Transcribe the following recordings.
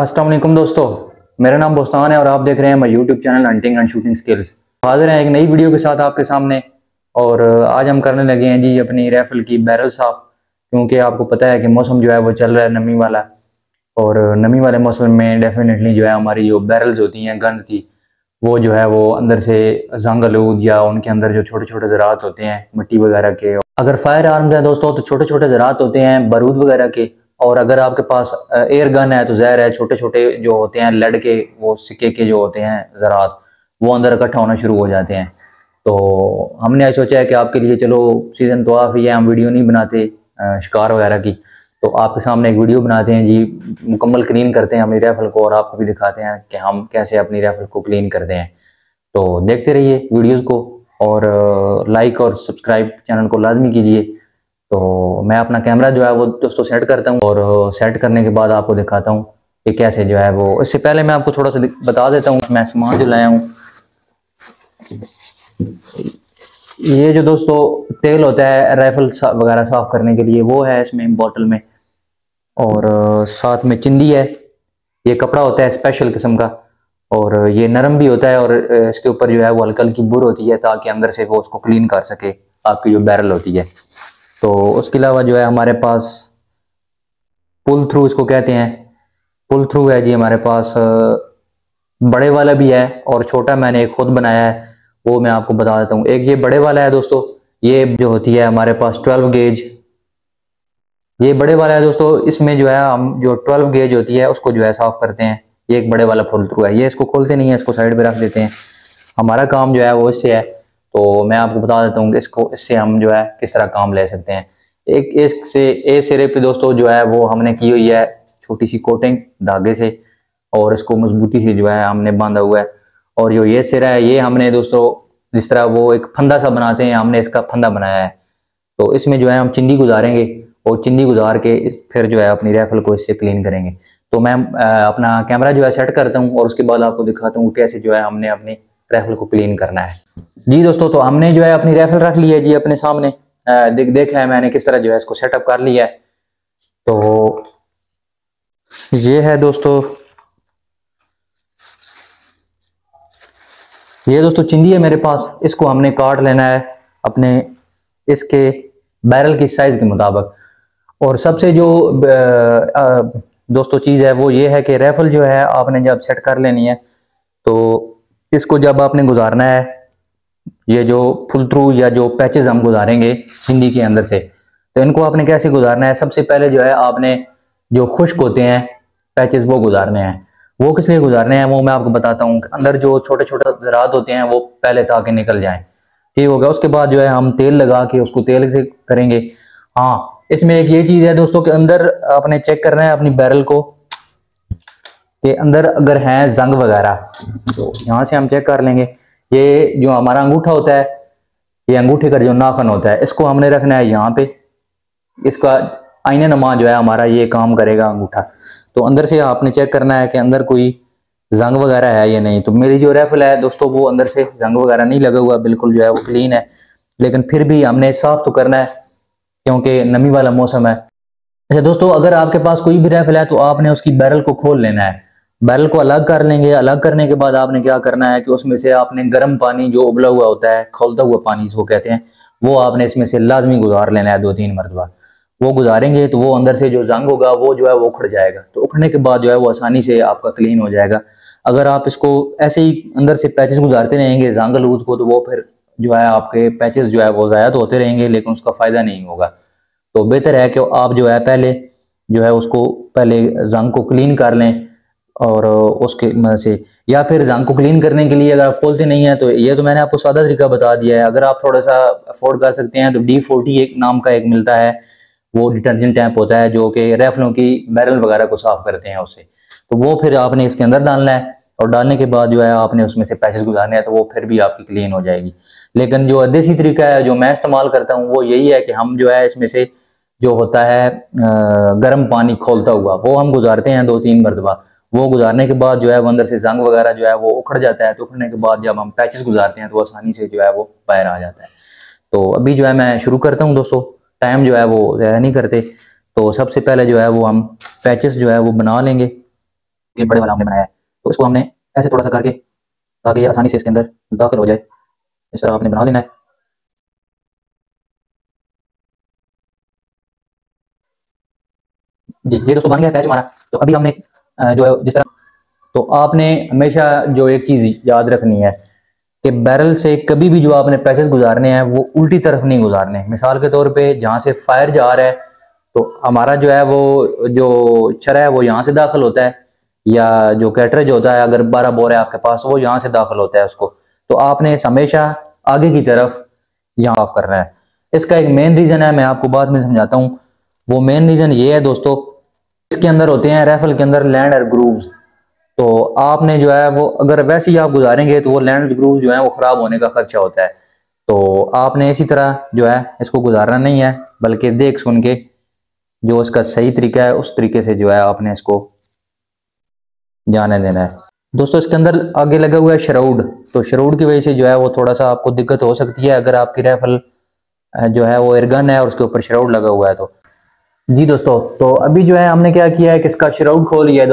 अस्सलाम वालेकुम दोस्तों, मेरा नाम बोस्तान है और आप देख रहे हैं मेरा YouTube channel hunting and shooting skills. हाजिर हैं एक नई वीडियो के साथ आपके सामने। और आज हम करने लगे हैं जी अपनी राइफल की बैरल साफ, क्योंकि आपको पता है कि मौसम जो है वो चल रहा है नमी वाला। और नमी वाले मौसम में डेफिनेटली जो है हमारी जो बैरल्स होती हैं गन्स की, वो जो है वो अंदर से जंग आलूद या उनके अंदर जो छोटे छोटे ज़रात होते हैं मिट्टी वगैरह के, अगर फायर आर्म्स हैं दोस्तों तो छोटे छोटे ज़रात होते हैं बारूद वगैरह के। और अगर आपके पास एयर गन है तो ज़हर है, छोटे छोटे जो होते हैं लेड के, वो सिक्के के जो होते हैं ज़रात, वो अंदर इकट्ठा होना शुरू हो जाते हैं। तो हमने आज सोचा है कि आपके लिए, चलो सीज़न तो ऑफ ही है, हम वीडियो नहीं बनाते शिकार वगैरह की, तो आपके सामने एक वीडियो बनाते हैं जी, मुकम्मल क्लीन करते हैं अपनी राइफल को और आपको भी दिखाते हैं कि हम कैसे अपनी राइफल को क्लीन करते हैं। तो देखते रहिए वीडियोस को और लाइक और सब्सक्राइब चैनल को लाजमी कीजिए। तो मैं अपना कैमरा जो है वो दोस्तों सेट करता हूँ और सेट करने के बाद आपको दिखाता हूँ कि कैसे जो है वो। इससे पहले मैं आपको थोड़ा सा बता देता हूँ मैं सामान जो लाया हूँ। ये जो दोस्तों तेल होता है राइफल वगैरह साफ करने के लिए, वो है इसमें बोतल में। और साथ में चिंदी है, ये कपड़ा होता है स्पेशल किस्म का, और ये नरम भी होता है और इसके ऊपर जो है वो हल्की हल्की बुर होती है ताकि अंदर से वो उसको क्लीन कर सके आपकी जो बैरल होती है। तो उसके अलावा जो है हमारे पास पुल थ्रू इसको कहते हैं, पुल थ्रू है जी हमारे पास। बड़े वाला भी है और छोटा मैंने एक खुद बनाया है, वो मैं आपको बता देता हूँ। एक ये बड़े वाला है दोस्तों, ये जो होती है हमारे पास 12 गेज, ये बड़े वाला है दोस्तों। इसमें जो है हम जो 12 गेज होती है उसको जो है साफ करते हैं। ये एक बड़े वाला पुल थ्रू है, ये इसको खोलते नहीं है, इसको साइड पे रख देते हैं। हमारा काम जो है वो इससे है, तो मैं आपको बता देता हूँ कि इससे हम जो है किस तरह काम ले सकते हैं। एक सिरे पे दोस्तों जो है वो हमने की हुई है छोटी सी कोटिंग धागे से, और इसको मजबूती से जो है हमने बांधा हुआ है। और जो ये सिरा है, ये हमने दोस्तों जिस तरह वो एक फंदा सा बनाते हैं, हमने इसका फंदा बनाया है। तो इसमें जो है हम चिंदी गुजारेंगे और चिंदी गुजार के फिर जो है अपनी राइफल को इससे क्लीन करेंगे। तो मैं अपना कैमरा जो है सेट करता हूँ और उसके बाद आपको दिखाता हूँ कैसे जो है हमने अपनी राइफल को क्लीन करना है। जी दोस्तों, तो हमने जो है अपनी राइफल रख ली है जी अपने सामने। देखा है मैंने किस तरह जो है इसको सेटअप कर लिया है। तो ये है दोस्तों, ये दोस्तों चिंदी है मेरे पास, इसको हमने काट लेना है अपने इसके बैरल की साइज के मुताबिक। और सबसे जो दोस्तों चीज़ है वो ये है कि राइफल जो है आपने जब सेट कर लेनी है, तो इसको जब आपने गुजारना है, ये जो फुल थ्रू या जो पैचेस हम गुजारेंगे चिंदी के अंदर से, तो इनको आपने कैसे गुजारना है। सबसे पहले जो है आपने जो खुश्क होते हैं पैचेस वो गुजारने हैं। वो किस लिए गुजारने हैं वो मैं आपको बताता हूँ। अंदर जो छोटे छोटे ज़रात होते हैं वो पहले ताकि निकल जाएं, ठीक होगा। उसके बाद जो है हम तेल लगा के उसको तेल से करेंगे। हाँ, इसमें एक ये चीज़ है दोस्तों के अंदर आपने चेक करना है अपनी बैरल को कि अंदर अगर हैं जंग वगैरह, तो यहाँ से हम चेक कर लेंगे। ये जो हमारा अंगूठा होता है, ये अंगूठे का जो नाखन होता है, इसको हमने रखना है यहाँ पे। इसका आईने नमा जो है हमारा ये काम करेगा अंगूठा। तो अंदर से आपने चेक करना है कि अंदर कोई जंग वगैरह है या नहीं। तो मेरी जो राइफल है दोस्तों वो अंदर से जंग वगैरह नहीं लगा हुआ, बिल्कुल जो है वो क्लीन है। लेकिन फिर भी हमने साफ तो करना है क्योंकि नमी वाला मौसम है। अच्छा दोस्तों, अगर आपके पास कोई भी राइफल है तो आपने उसकी बैरल को खोल लेना है। बैरल को अलग कर लेंगे। अलग करने के बाद आपने क्या करना है कि उसमें से आपने गर्म पानी जो उबला हुआ होता है, खौलता हुआ पानी जिसको कहते हैं, वो आपने इसमें से लाजमी गुजार लेना है 2-3 मरतबा। वो गुजारेंगे तो वो अंदर से जो जंग होगा वो जो है वो उखड़ जाएगा। तो उखड़ने के बाद जो है वो आसानी से आपका क्लीन हो जाएगा। अगर आप इसको ऐसे ही अंदर से पैचेस गुजारते रहेंगे जंग लूज को, तो वो फिर जो है आपके पैचेस जो है वो ज़ाया तो होते रहेंगे लेकिन उसका फ़ायदा नहीं होगा। तो बेहतर है कि आप जो है पहले जो है उसको पहले जंग को क्लीन कर लें और उसके मदद से, या फिर जंग को क्लीन करने के लिए अगर आप खोलते नहीं है तो ये तो मैंने आपको सादा तरीका बता दिया है। अगर आप थोड़ा सा अफोर्ड कर सकते हैं तो D40 एक नाम का एक मिलता है, वो डिटर्जेंट टैप होता है जो कि राइफलों की बैरल वगैरह को साफ करते हैं उससे। तो वो फिर आपने इसके अंदर डालना है और डालने के बाद जो है आपने उसमें से पैचेस गुजारने हैं, तो वो फिर भी आपकी क्लीन हो जाएगी। लेकिन जो देसी तरीका है जो मैं इस्तेमाल करता हूँ वो यही है कि हम जो है इसमें से जो होता है गर्म पानी खोलता हुआ, वो हम गुजारते हैं 2-3 मरतबा। वो गुजारने के बाद जो है वो अंदर से जंग वगैरह जो है वो उखड़ जाता है। तो उखड़ने के बाद जब हम पैचेस गुजारते हैं तो आसानी से जो है वो बाहर आ जाता है। तो अभी जो है मैं शुरू करता हूँ दोस्तों, टाइम जो है वो ज़ाया नहीं करते। तो सबसे पहले जो है वो हम पैचेस जो है वो बना लेंगे। इसके बड़े वाला हमने बनाया है। तो इसको हमने ऐसे थोड़ा सा करके, ताकि ये आसानी से इसके अंदर दाखिल हो जाए, इस तरह आपने बना लेना है। जी ये दोस्तों बन गया पैच हमारा। तो अभी हमने जो है जिस तरह, तो आपने हमेशा जो एक चीज याद रखनी है कि बैरल से कभी भी जो आपने पैचेस गुजारने हैं वो उल्टी तरफ नहीं गुजारने। मिसाल के तौर पे जहाँ से फायर जा रहा है तो हमारा जो है वो जो छरा है वो यहाँ से दाखिल होता है, या जो कैटरेज होता है अगर 12 बोर है आपके पास वो यहाँ से दाखिल होता है उसको, तो आपने हमेशा आगे की तरफ यहाँ ऑफ करना है। इसका एक मेन रीजन है, मैं आपको बाद में समझाता हूँ। वो मेन रीजन ये है दोस्तों, इसके अंदर होते हैं राइफल के अंदर लैंड और ग्रूव्स। तो आपने जो है वो अगर वैसे ही आप गुजारेंगे तो वो लैंड ग्रूव जो है वो खराब होने का खर्चा होता है। तो आपने इसी तरह जो है इसको गुजारना नहीं है, बल्कि देख सुन के जो इसका सही तरीका है उस तरीके से जो है आपने इसको जाने देना है। दोस्तों इसके अंदर आगे लगा हुआ है शराउड, तो शराउड की वजह से जो है वो थोड़ा सा आपको दिक्कत हो सकती है अगर आपकी राइफल जो है वो एयरगन है और उसके ऊपर शराउड लगा हुआ है तो। जी दोस्तों, तो अभी जो है हमने क्या किया है कि इसका शराउड खोल लिया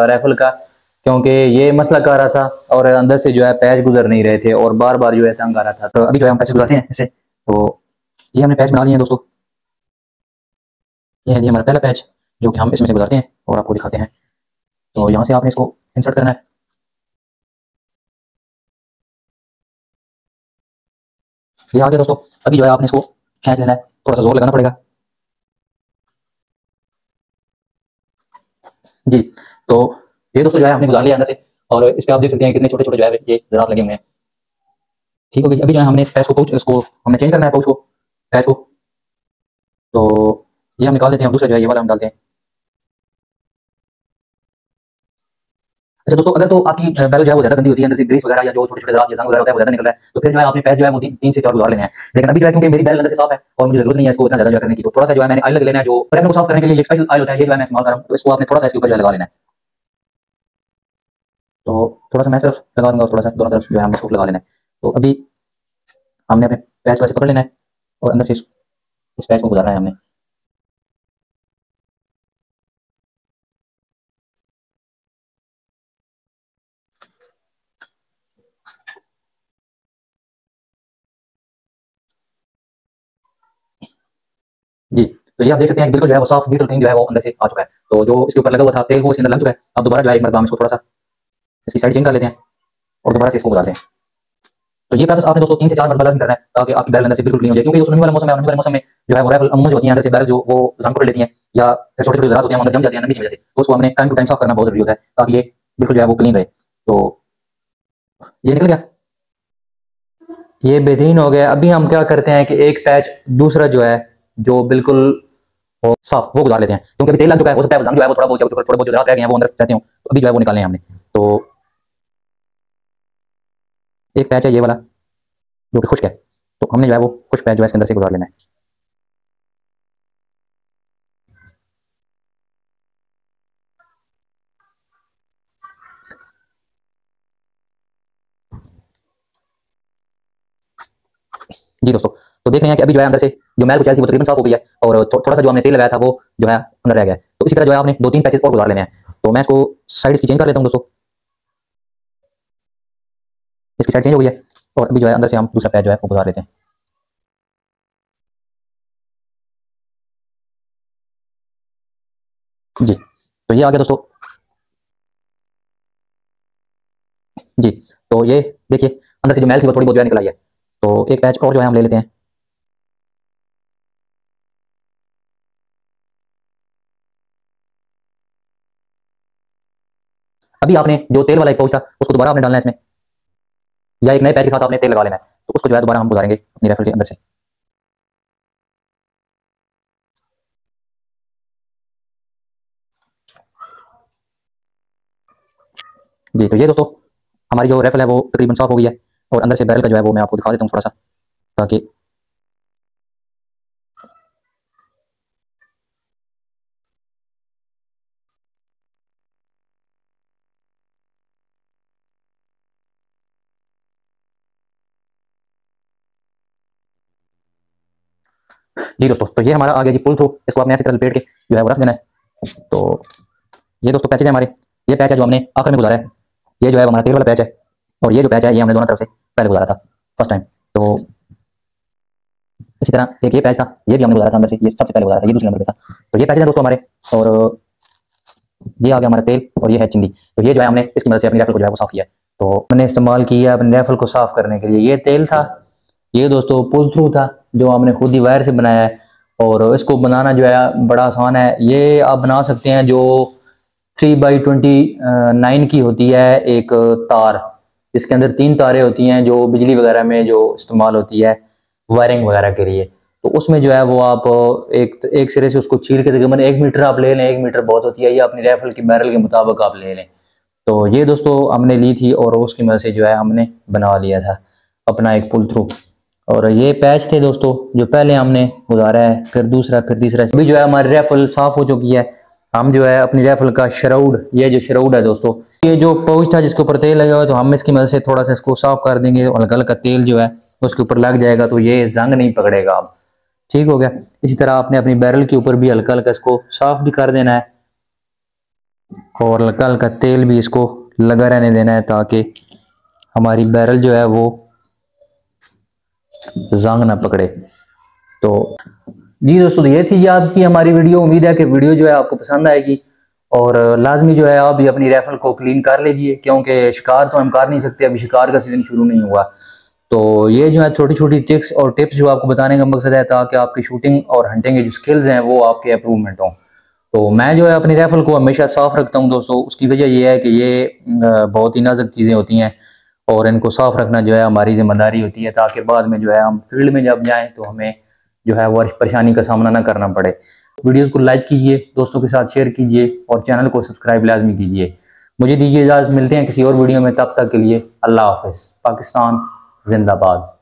राइफल का, क्योंकि ये मसला कर रहा था और अंदर से जो है पैच गुजर नहीं रहे थे और बार बार जो है तंग आ रहा था। तो अभी जो है हम पैच गुजारते हैं इसे। तो ये हमने पैच बना लिए हैं दोस्तों, ये है जी हमारा पहला पैच जो कि हम इसमें से गुजारते हैं और आपको दिखाते हैं। तो यहाँ से आपने इसको इंसर्ट करना है। ये आ गया दोस्तों। अभी जो है आपने इसको खींच लेना है, थोड़ा सा जोर लगाना पड़ेगा। जी तो ये दोस्तों जो है हमने गुजार लिया अंदर से, और इस पे आप देख सकते हैं कितने छोटे छोटे जो है ये ज़रात लगे हुए हैं। ठीक हो गई। अभी जो है हमने इस पैच को पाउच इसको हमने चेंज करना है, पाउच को, पैच को। तो ये हम निकाल देते हैं, दूसरा जो है ये वाला हम डालते हैं। अच्छा दोस्तों, अगर तो आपकी बैरल जो है वो ज्यादा गंदी होती है, अंदर से ग्रीस वगैरह या जो छोटे छोटे ज़रात जंग वगैरह होता है वो ज्यादा निकलता है, तो फिर जो है आपने पैच जो है वो 3 से 4 गुजार लेने हैं। लेकिन अभी जो है क्योंकि मेरी बैरल अंदर से साफ है और मुझे जरूरत नहीं है इसको इतना ज्यादा जो करने की, तो थोड़ा सा जो है मैंने ऑयल लग लेना है, जो रैफल को साफ करने के लिए एक स्पेशल ऑयल होता है, ये जो है मैं इस्तेमाल कर रहा हूँ। तो इसको आपने थोड़ा सा इसके ऊपर जो है लगा लेना है। तो थोड़ा सा मैं सिर्फ लगा दूंगा और थोड़ा सा दोनों तरफ जो है हम इसको लगा लेना है। तो अभी हमने अपने पैच को ऐसे पकड़ लेना है और अंदर से इस पैच को गुजारना है हमने। जी तो ये आप देख सकते हैं कि बिल्कुल जो है वो साफ बिल्कुल क्लीन जो है वो अंदर से आ चुका है। तो जो इसके ऊपर लगा हुआ था तेल वो इसके अंदर लग चुका है। अब दोबारा जो है एक मरतबा हम इसको थोड़ा सा इसकी साइड चेंज कर लेते हैं और दोबारा से इसको गुजारते हैं। तो ये प्रोसेस आपने दोस्तों 3 से 4 मरतबा लाज़िम करना है, ताकि आपकी बैरल अंदर से बिल्कुल क्लीन हो जाए। क्योंकि उस नमी वाले मौसम में और नमी वाले मौसम में जो है वो राइफल अमूमन जो होती है अंदर से बैरल जो वो जंग पकड़ लेती हैं, या छोटे छोटे ज़रात होते हैं वो अंदर जम जाते हैं नमी की वजह से, तो उसको हमने टाइम टू टाइम साफ करना बहुत जरूरी होता है, ताकि ये बिल्कुल जो है वो क्लीन रहे। तो ये निकल गया, ये बेहतरीन हो गया। अभी हम क्या करते हैं कि एक पैच दूसरा जो है जो बिल्कुल वो साफ वो गुजार लेते हैं, क्योंकि अभी तेल लग चुका है, हो सकता है जंग जो है वो थोड़ा बहुत जो ज़रात रह गए हैं वो अंदर रहते हो, तो अभी जो है वो निकालने हैं हमने। तो एक पैच है ये वाला जो कि खुश्क है, तो हमने जो है वो खुश्क पैच जो है इसके अंदर से गुजार लेना है। जी दोस्तों, तो देख रहे हैं कि अभी जो है अंदर से जो मैल कुचैल थी वो तकरीबन साफ हो गई है, और थोड़ा सा जो हमने तेल लगाया था वो जो है अंदर रह गया है। तो इसी तरह जो है आपने 2-3 पैचेस और गुजार लेने हैं। तो मैं इसको साइड इसकी चेंज कर लेता हूँ दोस्तों, इसकी साइड चेंज हो गई है, और अभी जो है अंदर से हम दूसरा पैच जो है वो गुजार लेते हैं। जी तो ये आ गया दोस्तों। जी तो ये देखिए अंदर से जो मैल थी वो थोड़ी बहुत जो है निकल आई है। तो एक पैच और जो है हम ले लेते हैं। अभी आपने जो तेल वाला एक पाउच था उसको दोबारा आपने डालना है इसमें, या एक नए पैच के साथ आपने तेल लगा लेना है, तो उसको जो है दोबारा हम गुजारेंगे अपनी राइफल के अंदर से। जी तो ये दोस्तों हमारी जो राइफल है वो तकरीबन साफ हो गई है, और अंदर से बैरल का जो है वो मैं आपको दिखा देता हूँ थोड़ा सा, ताकि जी दोस्तों, तो ये हमारा आ गया जी पुल थ्रू। इसको आपने ऐसी तरह लपेट के जो है वो रख देना है। तो ये दोस्तों पैचेज है हमारे, ये पैच है जो हमने आखिर में गुजारा है, ये जो है हमारा तेल वाला पैच है, और ये जो पैच है ये हमने दोनों तरफ से पहले गुजारा था फर्स्ट टाइम। तो इसी तरह एक ये पैच था, ये भी हमने गुजारा था अंदर से, ये सबसे पहले गुजारा था, ये दूसरे नंबर पे था। तो ये पैच है दोस्तों हमारे, और ये आ गया हमारा तेल, और ये है चिंदी। तो ये जो है हमने इसकी मदद से अपनी राइफल को जो है वो साफ किया है। तो हमने इस्तेमाल किया अपनी राइफल को साफ करने के लिए ये तेल था। ये दोस्तों पुल थ्रू था जो हमने खुद ही वायर से बनाया है, और इसको बनाना जो है बड़ा आसान है। ये आप बना सकते हैं जो 3x29 की होती है एक तार, इसके अंदर 3 तारें होती हैं जो बिजली वगैरह में जो इस्तेमाल होती है वायरिंग वगैरह के लिए। तो उसमें जो है वो आप एक सिरे से उसको छील के तकरीबन 1 मीटर आप ले लें, 1 मीटर बहुत होती है, ये अपनी राइफल की बैरल के मुताबिक आप ले लें। तो ये दोस्तों हमने ली थी, और उसकी मदद से जो है हमने बना लिया था अपना एक पुल थ्रू। और ये पैच थे दोस्तों जो पहले हमने गुजारा है, फिर दूसरा, फिर तीसरा। अभी जो है हमारी राइफल साफ हो चुकी है। हम जो है अपनी राइफल का शराउड, ये जो शराउड है दोस्तों, ये जो पाउच था जिसके ऊपर तेल लगा हुआ है, तो हम इसकी मदद से थोड़ा सा इसको साफ कर देंगे, और हल्का हल्का तेल जो है उसके ऊपर लग जाएगा, तो ये जंग नहीं पकड़ेगा। अब ठीक हो गया। इसी तरह आपने अपनी बैरल के ऊपर भी हल्का हल्का इसको साफ भी कर देना है, और हल्का हल्का तेल भी इसको लगा रहने देना है, ताकि हमारी बैरल जो है वो जंग ना पकड़े। तो जी दोस्तों, तो ये थी आज की हमारी वीडियो। उम्मीद है कि वीडियो जो है आपको पसंद आएगी, और लाजमी जो है आप भी अपनी राइफल को क्लीन कर लीजिए, क्योंकि शिकार तो हम कर नहीं सकते, अभी शिकार का सीजन शुरू नहीं हुआ। तो ये जो है छोटी छोटी ट्रिक्स और टिप्स जो आपको बताने का मकसद है, ताकि आपकी शूटिंग और हंटिंग की जो स्किल्स हैं वो आपके अप्रूवमेंट हों। तो मैं जो है अपनी राइफल को हमेशा साफ रखता हूं दोस्तों। उसकी वजह ये है कि ये बहुत ही नाजुक चीज़ें होती हैं, और इनको साफ रखना जो है हमारी जिम्मेदारी होती है, ताकि बाद में जो है हम फील्ड में जब जाएं तो हमें जो है वो परेशानी का सामना ना करना पड़े। वीडियोस को लाइक कीजिए, दोस्तों के साथ शेयर कीजिए, और चैनल को सब्सक्राइब लाजमी कीजिए। मुझे दीजिए इजाज़त, मिलते हैं किसी और वीडियो में, तब तक के लिए अल्लाह हाफिज़। पाकिस्तान जिंदाबाद।